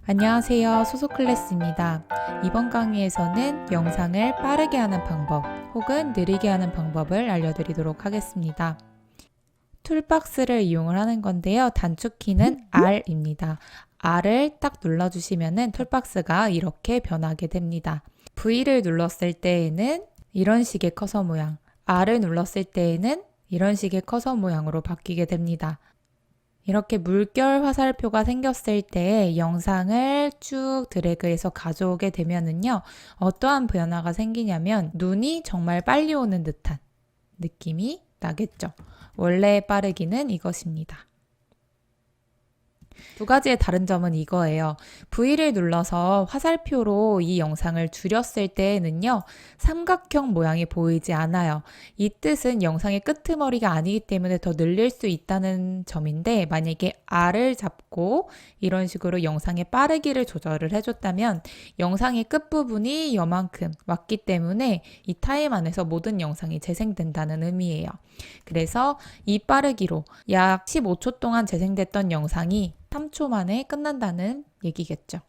안녕하세요. 소소클래스입니다. 이번 강의에서는 영상을 빠르게 하는 방법 혹은 느리게 하는 방법을 알려드리도록 하겠습니다. 툴박스를 이용을 하는 건데요. 단축키는 R입니다. R을 딱 눌러주시면 툴박스가 이렇게 변하게 됩니다. V를 눌렀을 때에는 이런 식의 커서 모양, R을 눌렀을 때에는 이런 식의 커서 모양으로 바뀌게 됩니다. 이렇게 물결 화살표가 생겼을 때 영상을 쭉 드래그해서 가져오게 되면은요, 어떠한 변화가 생기냐면 눈이 정말 빨리 오는 듯한 느낌이 나겠죠. 원래의 빠르기는 이것입니다. 두 가지의 다른 점은 이거예요. V를 눌러서 화살표로 이 영상을 줄였을 때에는요, 삼각형 모양이 보이지 않아요. 이 뜻은 영상의 끄트머리가 아니기 때문에 더 늘릴 수 있다는 점인데, 만약에 R을 잡고 이런 식으로 영상의 빠르기를 조절을 해줬다면 영상의 끝부분이 요만큼 왔기 때문에 이 타임 안에서 모든 영상이 재생된다는 의미예요. 그래서 이 빠르기로 약 15초 동안 재생됐던 영상이 3초 만에 끝난다는 얘기겠죠.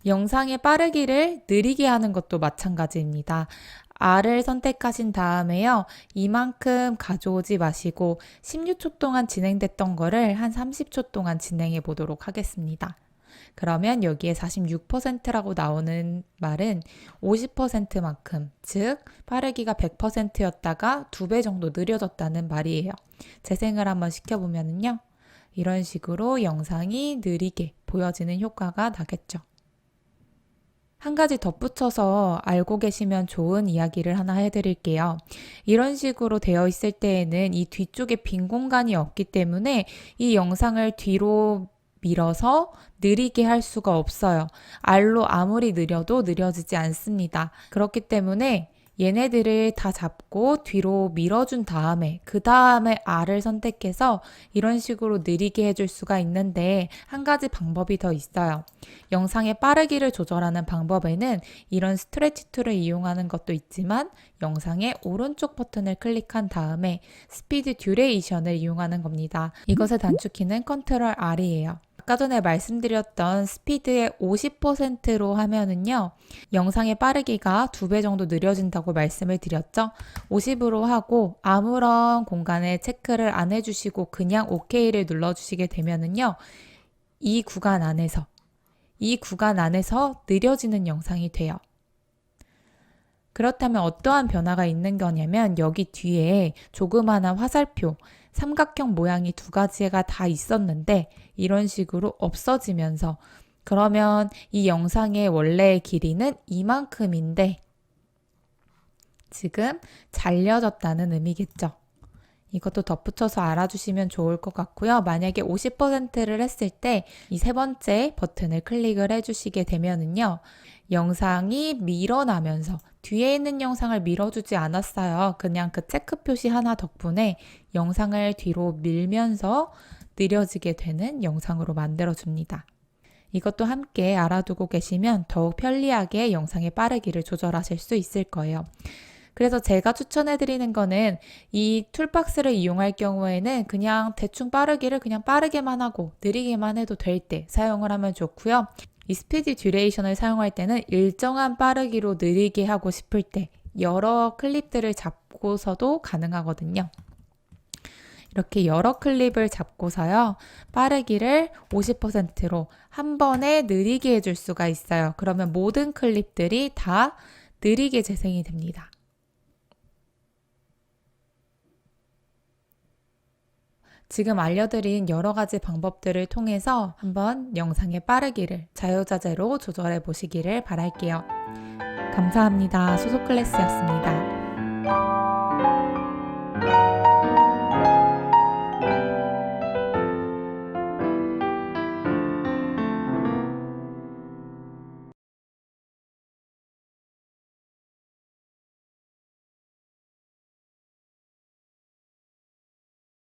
영상의 빠르기를 느리게 하는 것도 마찬가지입니다. R을 선택하신 다음에요. 이만큼 가져오지 마시고 16초 동안 진행됐던 거를 한 30초 동안 진행해 보도록 하겠습니다. 그러면 여기에 46%라고 나오는 말은 50%만큼, 즉 빠르기가 100%였다가 2배 정도 느려졌다는 말이에요. 재생을 한번 시켜보면요. 이런 식으로 영상이 느리게 보여지는 효과가 나겠죠. 한 가지 덧붙여서 알고 계시면 좋은 이야기를 하나 해드릴게요. 이런 식으로 되어 있을 때에는 이 뒤쪽에 빈 공간이 없기 때문에 이 영상을 뒤로 밀어서 느리게 할 수가 없어요. R로 아무리 느려도 느려지지 않습니다. 그렇기 때문에 얘네들을 다 잡고 뒤로 밀어준 다음에 그 다음에 R을 선택해서 이런 식으로 느리게 해줄 수가 있는데 한 가지 방법이 더 있어요. 영상의 빠르기를 조절하는 방법에는 이런 스트레치 툴을 이용하는 것도 있지만 영상의 오른쪽 버튼을 클릭한 다음에 스피드 듀레이션을 이용하는 겁니다. 이것의 단축키는 컨트롤 R이에요. 아까 전에 말씀드렸던 스피드의 50%로 하면은요, 영상의 빠르기가 2배 정도 느려진다고 말씀을 드렸죠. 50으로 하고 아무런 공간에 체크를 안 해주시고 그냥 OK를 눌러주시게 되면은요, 이 구간 안에서 느려지는 영상이 돼요. 그렇다면 어떠한 변화가 있는 거냐면 여기 뒤에 조그마한 화살표, 삼각형 모양이 2가지가 다 있었는데 이런 식으로 없어지면서 그러면 이 영상의 원래의 길이는 이만큼인데 지금 잘려졌다는 의미겠죠. 이것도 덧붙여서 알아주시면 좋을 것 같고요. 만약에 50%를 했을 때 이 세 번째 버튼을 클릭을 해주시게 되면은요. 영상이 밀어나면서 뒤에 있는 영상을 밀어주지 않았어요. 그냥 그 체크 표시 하나 덕분에 영상을 뒤로 밀면서 느려지게 되는 영상으로 만들어줍니다. 이것도 함께 알아두고 계시면 더욱 편리하게 영상의 빠르기를 조절하실 수 있을 거예요. 그래서 제가 추천해드리는 거는 이 툴박스를 이용할 경우에는 그냥 대충 빠르기를 그냥 빠르게만 하고 느리게만 해도 될 때 사용을 하면 좋고요. 이 스피드 듀레이션을 사용할 때는 일정한 빠르기로 느리게 하고 싶을 때 여러 클립들을 잡고서도 가능하거든요. 이렇게 여러 클립을 잡고서요. 빠르기를 50%로 한 번에 느리게 해줄 수가 있어요. 그러면 모든 클립들이 다 느리게 재생이 됩니다. 지금 알려드린 여러 가지 방법들을 통해서 한번 영상의 빠르기를 자유자재로 조절해 보시기를 바랄게요. 감사합니다. 소소클래스였습니다.